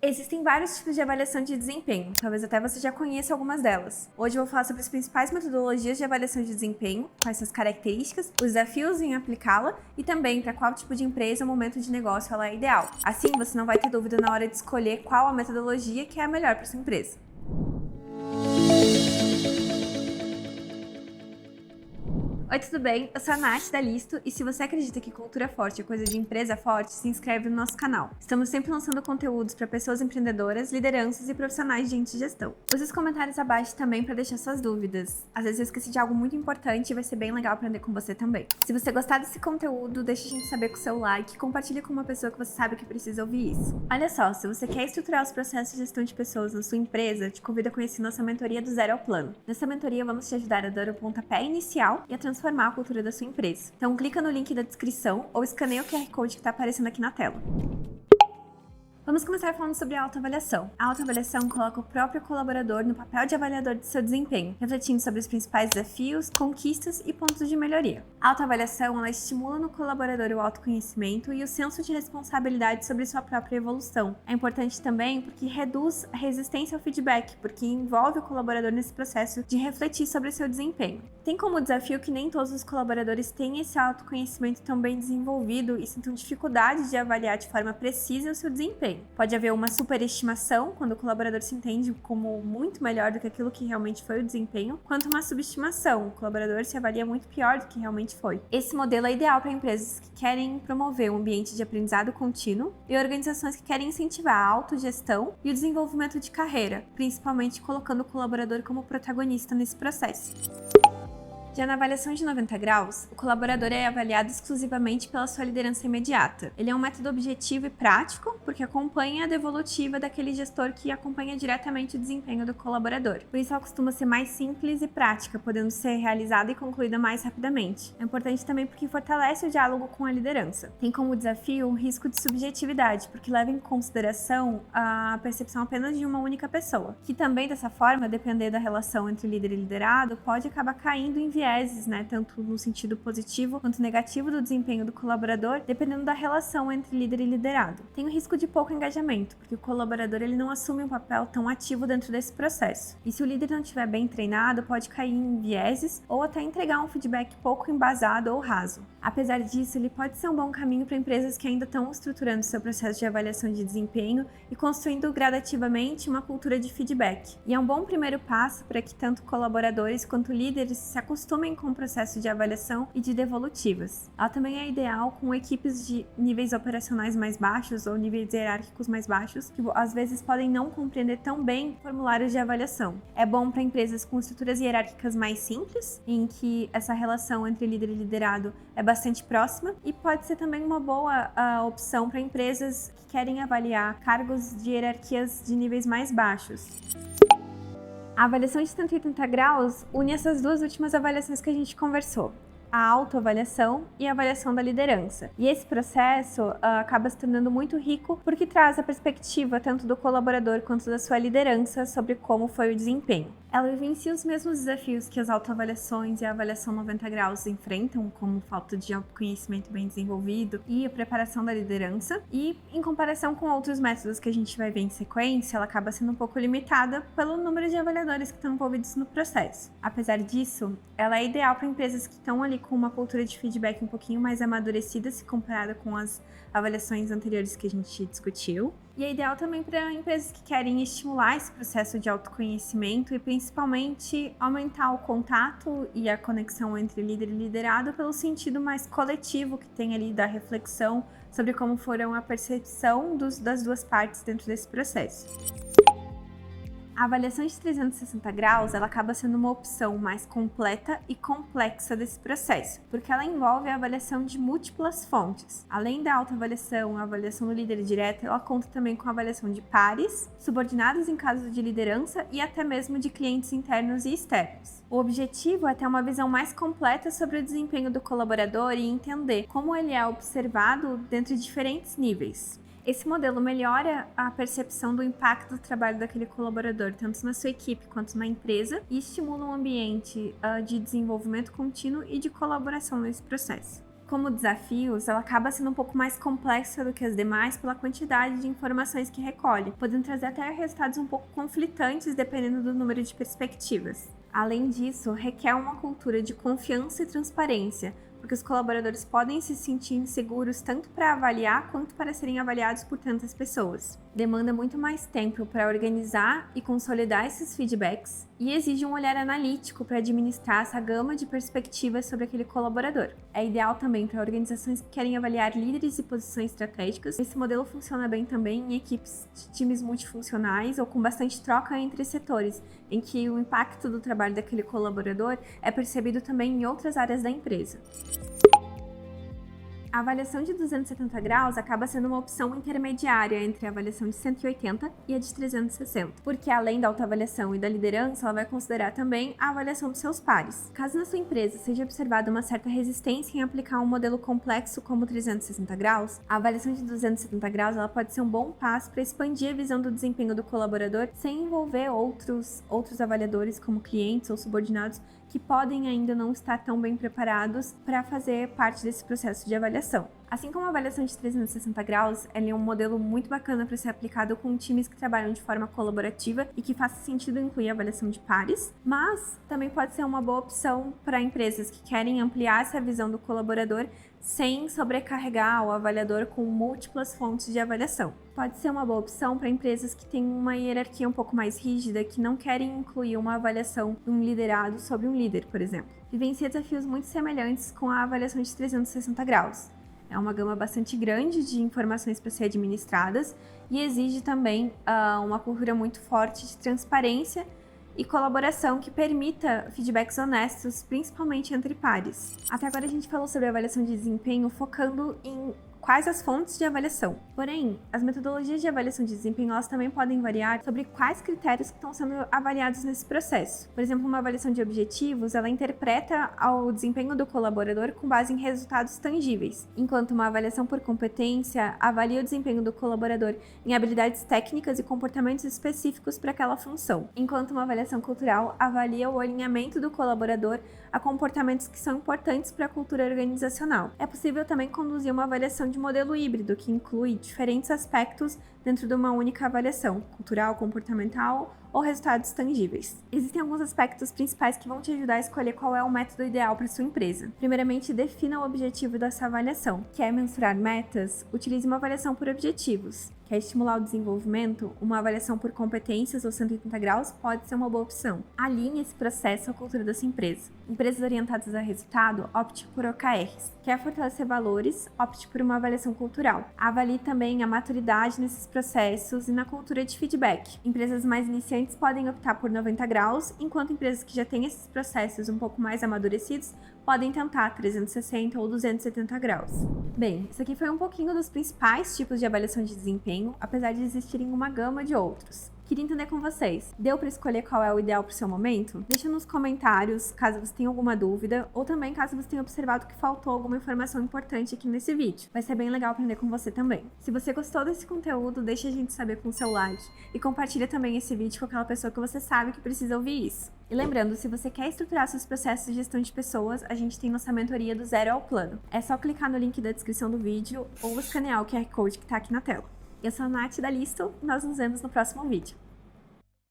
Existem vários tipos de avaliação de desempenho, talvez até você já conheça algumas delas. Hoje eu vou falar sobre as principais metodologias de avaliação de desempenho, quais suas características, os desafios em aplicá-la e também para qual tipo de empresa ou momento de negócio ela é ideal. Assim, você não vai ter dúvida na hora de escolher qual a metodologia que é a melhor para sua empresa. Oi, tudo bem? Eu sou a Nath da Listo e se você acredita que cultura forte é coisa de empresa forte, se inscreve no nosso canal. Estamos sempre lançando conteúdos para pessoas empreendedoras, lideranças e profissionais de gestão. Use os comentários abaixo também para deixar suas dúvidas. Às vezes eu esqueci de algo muito importante e vai ser bem legal aprender com você também. Se você gostar desse conteúdo, deixa a gente saber com o seu like e compartilha com uma pessoa que você sabe que precisa ouvir isso. Olha só, se você quer estruturar os processos de gestão de pessoas na sua empresa, te convido a conhecer nossa mentoria do Zero ao Plano. Nessa mentoria vamos te ajudar a dar o pontapé inicial e a transformar a cultura da sua empresa. Então clica no link da descrição ou escaneia o QR Code que está aparecendo aqui na tela. Vamos começar falando sobre a autoavaliação. A autoavaliação coloca o próprio colaborador no papel de avaliador de seu desempenho, refletindo sobre os principais desafios, conquistas e pontos de melhoria. A autoavaliação ela estimula no colaborador o autoconhecimento e o senso de responsabilidade sobre sua própria evolução. É importante também porque reduz a resistência ao feedback, porque envolve o colaborador nesse processo de refletir sobre seu desempenho. Tem como desafio que nem todos os colaboradores têm esse autoconhecimento tão bem desenvolvido e sentem dificuldade de avaliar de forma precisa o seu desempenho. Pode haver uma superestimação, quando o colaborador se entende como muito melhor do que aquilo que realmente foi o desempenho, quanto uma subestimação, o colaborador se avalia muito pior do que realmente foi. Esse modelo é ideal para empresas que querem promover um ambiente de aprendizado contínuo e organizações que querem incentivar a autogestão e o desenvolvimento de carreira, principalmente colocando o colaborador como protagonista nesse processo. Já na avaliação de 90 graus, o colaborador é avaliado exclusivamente pela sua liderança imediata. Ele é um método objetivo e prático, porque acompanha a devolutiva daquele gestor que acompanha diretamente o desempenho do colaborador. Por isso, ela costuma ser mais simples e prática, podendo ser realizada e concluída mais rapidamente. É importante também porque fortalece o diálogo com a liderança. Tem como desafio um risco de subjetividade, porque leva em consideração a percepção apenas de uma única pessoa, que também, dessa forma, depender da relação entre líder e liderado, pode acabar caindo em vieses, tanto no sentido positivo quanto negativo do desempenho do colaborador, dependendo da relação entre líder e liderado. Tem o risco de pouco engajamento, porque o colaborador ele não assume um papel tão ativo dentro desse processo. E se o líder não estiver bem treinado, pode cair em vieses ou até entregar um feedback pouco embasado ou raso. Apesar disso, ele pode ser um bom caminho para empresas que ainda estão estruturando seu processo de avaliação de desempenho e construindo gradativamente uma cultura de feedback. E é um bom primeiro passo para que tanto colaboradores quanto líderes se acostumem com o processo de avaliação e de devolutivas. Ela também é ideal com equipes de níveis operacionais mais baixos ou níveis hierárquicos mais baixos, que às vezes podem não compreender tão bem formulários de avaliação. É bom para empresas com estruturas hierárquicas mais simples, em que essa relação entre líder e liderado é bastante próxima, e pode ser também uma boa opção para empresas que querem avaliar cargos de hierarquias de níveis mais baixos. A avaliação de 180 graus une essas duas últimas avaliações que a gente conversou, a autoavaliação e a avaliação da liderança. E esse processo acaba se tornando muito rico porque traz a perspectiva tanto do colaborador quanto da sua liderança sobre como foi o desempenho. Ela vivencia os mesmos desafios que as autoavaliações e a avaliação 90 graus enfrentam, como falta de autoconhecimento bem desenvolvido e a preparação da liderança. E, em comparação com outros métodos que a gente vai ver em sequência, ela acaba sendo um pouco limitada pelo número de avaliadores que estão envolvidos no processo. Apesar disso, ela é ideal para empresas que estão ali com uma cultura de feedback um pouquinho mais amadurecida se comparada com as avaliações anteriores que a gente discutiu. E é ideal também para empresas que querem estimular esse processo de autoconhecimento e principalmente aumentar o contato e a conexão entre líder e liderado pelo sentido mais coletivo que tem ali da reflexão sobre como foram a percepção das duas partes dentro desse processo. A avaliação de 360 graus ela acaba sendo uma opção mais completa e complexa desse processo, porque ela envolve a avaliação de múltiplas fontes. Além da autoavaliação, a avaliação do líder direto, ela conta também com a avaliação de pares, subordinados em caso de liderança e até mesmo de clientes internos e externos. O objetivo é ter uma visão mais completa sobre o desempenho do colaborador e entender como ele é observado dentro de diferentes níveis. Esse modelo melhora a percepção do impacto do trabalho daquele colaborador, tanto na sua equipe quanto na empresa, e estimula um ambiente de desenvolvimento contínuo e de colaboração nesse processo. Como desafios, ela acaba sendo um pouco mais complexa do que as demais pela quantidade de informações que recolhe, podendo trazer até resultados um pouco conflitantes dependendo do número de perspectivas. Além disso, requer uma cultura de confiança e transparência, porque os colaboradores podem se sentir inseguros tanto para avaliar quanto para serem avaliados por tantas pessoas. Demanda muito mais tempo para organizar e consolidar esses feedbacks e exige um olhar analítico para administrar essa gama de perspectivas sobre aquele colaborador. É ideal também para organizações que querem avaliar líderes e posições estratégicas. Esse modelo funciona bem também em equipes de times multifuncionais ou com bastante troca entre setores, em que o impacto do trabalho daquele colaborador é percebido também em outras áreas da empresa. A avaliação de 270 graus acaba sendo uma opção intermediária entre a avaliação de 180 e a de 360, porque além da autoavaliação e da liderança, ela vai considerar também a avaliação dos seus pares. Caso na sua empresa seja observada uma certa resistência em aplicar um modelo complexo como 360 graus, a avaliação de 270 graus ela pode ser um bom passo para expandir a visão do desempenho do colaborador sem envolver outros avaliadores como clientes ou subordinados que podem ainda não estar tão bem preparados para fazer parte desse processo de avaliação. Assim como a avaliação de 360 graus, ela é um modelo muito bacana para ser aplicado com times que trabalham de forma colaborativa e que faça sentido incluir a avaliação de pares, mas também pode ser uma boa opção para empresas que querem ampliar essa visão do colaborador sem sobrecarregar o avaliador com múltiplas fontes de avaliação. Pode ser uma boa opção para empresas que têm uma hierarquia um pouco mais rígida, que não querem incluir uma avaliação de um liderado sobre um líder, por exemplo. Vivencia desafios muito semelhantes com a avaliação de 360 graus. É uma gama bastante grande de informações para ser administradas e exige também uma cultura muito forte de transparência e colaboração que permita feedbacks honestos, principalmente entre pares. Até agora a gente falou sobre a avaliação de desempenho focando em quais as fontes de avaliação. Porém, as metodologias de avaliação de desempenho elas também podem variar sobre quais critérios que estão sendo avaliados nesse processo. Por exemplo, uma avaliação de objetivos, ela interpreta o desempenho do colaborador com base em resultados tangíveis, enquanto uma avaliação por competência avalia o desempenho do colaborador em habilidades técnicas e comportamentos específicos para aquela função, enquanto uma avaliação cultural avalia o alinhamento do colaborador a comportamentos que são importantes para a cultura organizacional. É possível também conduzir uma avaliação de modelo híbrido, que inclui diferentes aspectos dentro de uma única avaliação, cultural, comportamental ou resultados tangíveis. Existem alguns aspectos principais que vão te ajudar a escolher qual é o método ideal para sua empresa. Primeiramente, defina o objetivo dessa avaliação. Quer mensurar metas? Utilize uma avaliação por objetivos. Quer estimular o desenvolvimento? Uma avaliação por competências ou 180 graus pode ser uma boa opção. Alinhe esse processo à cultura da sua empresa. Empresas orientadas a resultado, opte por OKRs. Quer fortalecer valores? Opte por uma avaliação cultural. Avalie também a maturidade nesses processos e na cultura de feedback. Empresas mais iniciantes podem optar por 90 graus, enquanto empresas que já têm esses processos um pouco mais amadurecidos podem tentar 360 ou 270 graus. Bem, isso aqui foi um pouquinho dos principais tipos de avaliação de desempenho, apesar de existirem uma gama de outros. Queria entender com vocês, deu para escolher qual é o ideal para o seu momento? Deixa nos comentários caso você tenha alguma dúvida, ou também caso você tenha observado que faltou alguma informação importante aqui nesse vídeo. Vai ser bem legal aprender com você também. Se você gostou desse conteúdo, deixa a gente saber com o seu like e compartilha também esse vídeo com aquela pessoa que você sabe que precisa ouvir isso. E lembrando, se você quer estruturar seus processos de gestão de pessoas, a gente tem nossa mentoria do zero ao plano. É só clicar no link da descrição do vídeo ou escanear o QR Code que está aqui na tela. Eu sou a Nath da Listo e nós nos vemos no próximo vídeo.